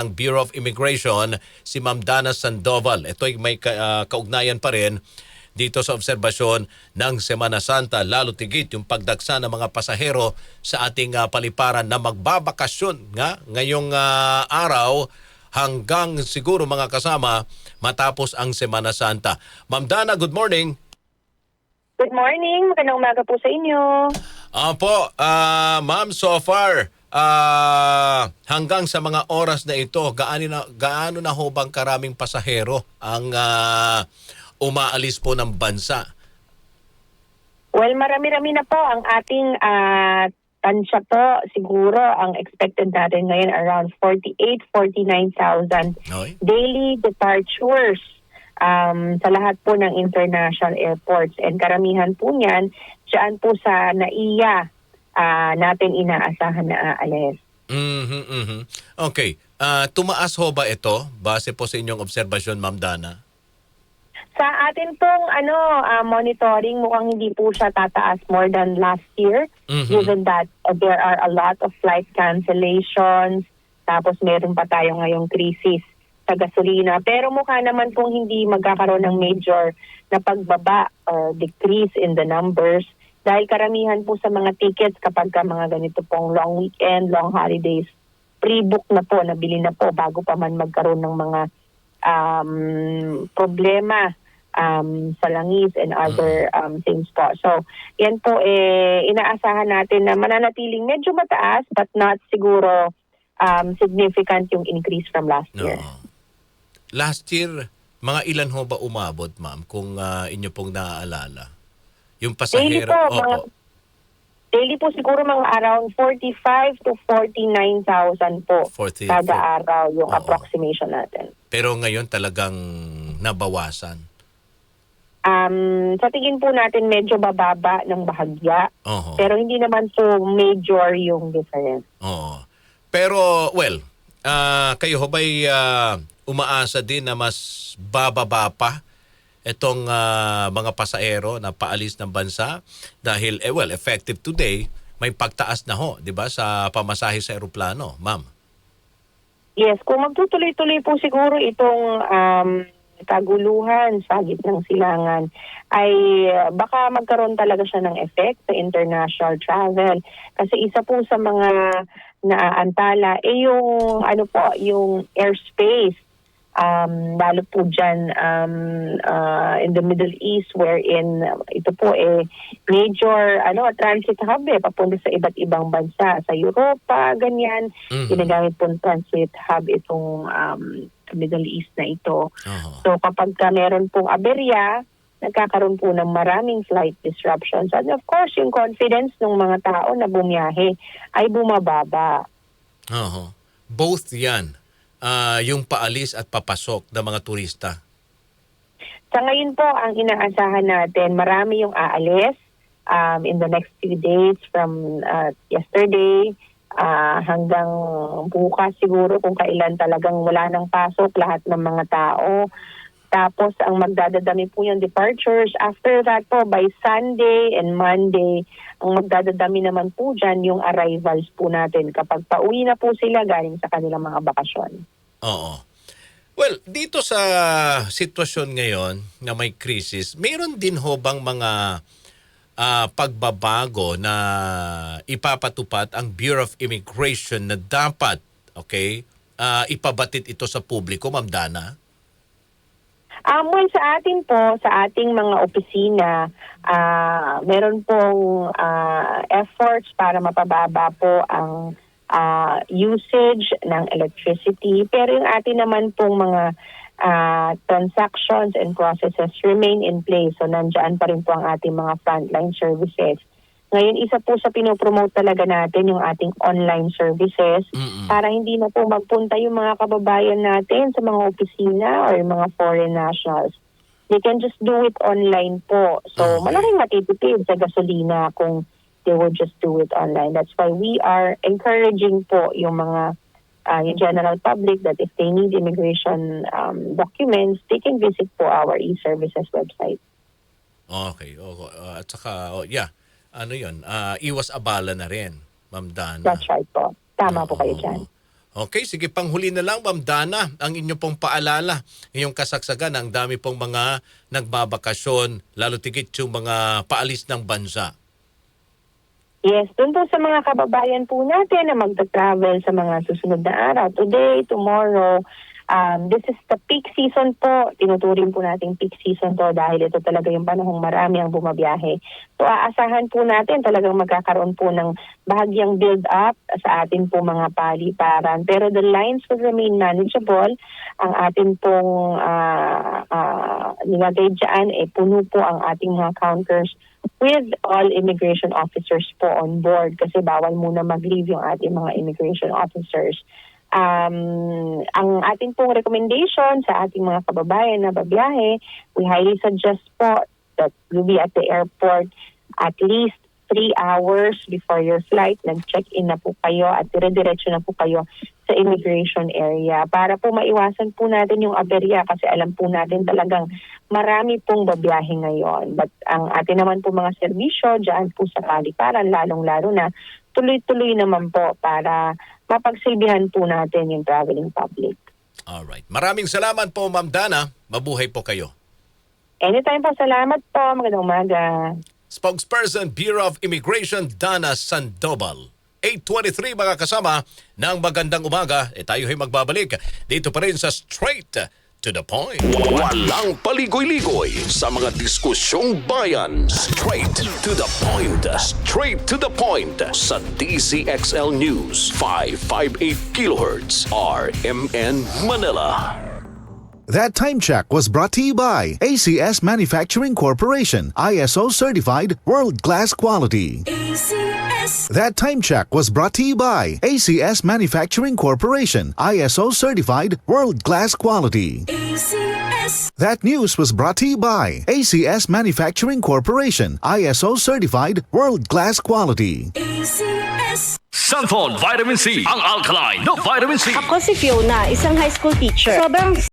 ng Bureau of Immigration, si Ma'am Dana Sandoval. Ito ay may kaugnayan pa rin dito sa obserbasyon ng Semana Santa, lalo tigit yung pagdagsa ng mga pasahero sa ating paliparan na magbabakasyon nga ngayong araw hanggang siguro mga kasama matapos ang Semana Santa. Ma'am Dana, good morning. Good morning. Magandang umaga po sa inyo. Opo, ma'am, so far, hanggang sa mga oras na ito, gaano na ho bang karaming pasahero ang umaalis po ng bansa? Well, marami-rami na po ang ating tansya po. Siguro ang expected natin ngayon around 48,000-49,000 daily departures sa lahat po ng international airports. And karamihan po niyan, dyan po sa NAIA natin inaasahan na aalis. Okay. Tumaas ho ba ito base po sa inyong obserbasyon, Ma'am Dana? Sa atin pong monitoring, mukhang hindi po siya tataas more than last year, given that there are a lot of flight cancellations, tapos meron pa tayo ngayong crisis sa gasolina. Pero mukha naman pong hindi magkakaroon ng major na pagbaba or decrease in the numbers dahil karamihan po sa mga tickets kapag ka mga ganito pong long weekend, long holidays, pre-book na po, nabili na po bago pa man magkaroon ng mga problema sa langis and other things po. So, yan po inaasahan natin na mananatiling medyo mataas but not siguro significant yung increase from last year. Last year, mga ilan ho ba umabot, ma'am, kung inyo pong naaalala? Yung pasahero? Daily po siguro mga around 45 to 49,000 po kada araw yung approximation natin. Pero ngayon talagang nabawasan? Sa tingin po natin medyo bababa ng bahagya. Pero hindi naman po major yung difference. Pero, well, kayo ho ba'y umaasa din na mas bababa pa itong mga pasahero na paalis ng bansa dahil effective today may pagtaas na ho, 'di ba, sa pamasahe sa eroplano, ma'am? Yes, kung magtutuloy-tuloy po siguro itong kaguluhan sa gitnang silangan ay baka magkaroon talaga siya ng effect sa international travel kasi isa po sa mga naaantala yung yung airspace. Lalo po dyan in the Middle East wherein ito po major transit hub papunta sa iba't ibang bansa. Sa Europa, ganyan. Ginagamit po transit hub itong Middle East na ito. So kapag meron pong aberya, nagkakaroon po ng maraming flight disruptions. And of course, yung confidence ng mga tao na bumiyahe ay bumababa. Both yan. Yung paalis at papasok ng mga turista? Sa ngayon po, ang inaasahan natin, marami yung aalis in the next few days from yesterday hanggang bukas siguro kung kailan talagang wala nang pasok lahat ng mga tao. Tapos ang magdadadami po yung departures. After that po, by Sunday and Monday, ang magdadadami naman po dyan yung arrivals po natin kapag pauwi na po sila galing sa kanilang mga bakasyon. Well, dito sa sitwasyon ngayon na may crisis, mayroon din ho bang mga pagbabago na ipapatupad ang Bureau of Immigration na dapat ipabatid ito sa publiko, Ma'am Dana? Well, sa atin po, sa ating mga opisina, meron pong efforts para mapababa po ang usage ng electricity. Pero yung atin naman pong mga transactions and processes remain in place. So, nandiyan pa rin po ang ating mga frontline services. Ngayon, isa po sa pinopromote talaga natin yung ating online services para hindi na po magpunta yung mga kababayan natin sa mga opisina or yung mga foreign nationals. They can just do it online po. So, malaking matitipid sa gasolina kung they would just do it online. That's why we are encouraging po yung mga yung general public that if they need immigration documents, they can visit po our e-services website. Okay. At saka, ano yun, iwas abala na rin, Ma'am Dana. That's right po. Tama po kayo dyan. Okay, sige, panghuli na lang, Ma'am Dana, ang inyo pong paalala, inyong kasagsagan, ang dami pong mga nagbabakasyon, lalo tigit yung mga paalis ng bansa. Yes, dun po sa mga kababayan po natin na magta-travel sa mga susunod na araw, today, tomorrow, this is the peak season po. Tinuturing po natin peak season to dahil ito talaga yung panahong marami ang bumabiyahe. So aasahan po natin talagang magkakaroon po ng bahagyang build-up sa atin po mga paliparan. Pero the lines will remain manageable. Ang atin pong nilagay dyan, puno po ang ating mga counters with all immigration officers po on board kasi bawal muna mag-leave yung ating mga immigration officers. Ang ating pong recommendation sa ating mga kababayan na babiyahe, we highly suggest po that you be at the airport at least 3 hours before your flight. Nag-check-in na po kayo at dire-diretso na po kayo sa immigration area para po maiwasan po natin yung aberya kasi alam po natin talagang marami pong babiyahe ngayon. But ang atin naman po mga serbisyo dyan po sa paliparan, lalong-lalo na tuloy-tuloy naman po para mapagsilbihan po natin yung traveling public. Alright. Maraming salamat po, Ma'am Dana. Mabuhay po kayo. Anytime po. Salamat po. Magandang umaga. Spokesperson, Bureau of Immigration, Dana Sandoval. 8:23 mga kasama ng magandang umaga. Tayo ay magbabalik dito pa rin sa Straight to the Point. Walang paligoy-ligoy sa mga diskusyong bayan. Straight to the point. Straight to the point sa DZXL News 558 kHz RMN Manila. That time check was brought to you by ACS Manufacturing Corporation, ISO certified world-class quality. ACS. That time check was brought to you by ACS Manufacturing Corporation, ISO certified world-class quality. ACS. That news was brought to you by ACS Manufacturing Corporation, ISO certified world-class quality. ACS. Sunford Vitamin C, ang alkaline na vitamin C. Ako si Fiona, isang high school teacher. Sobrang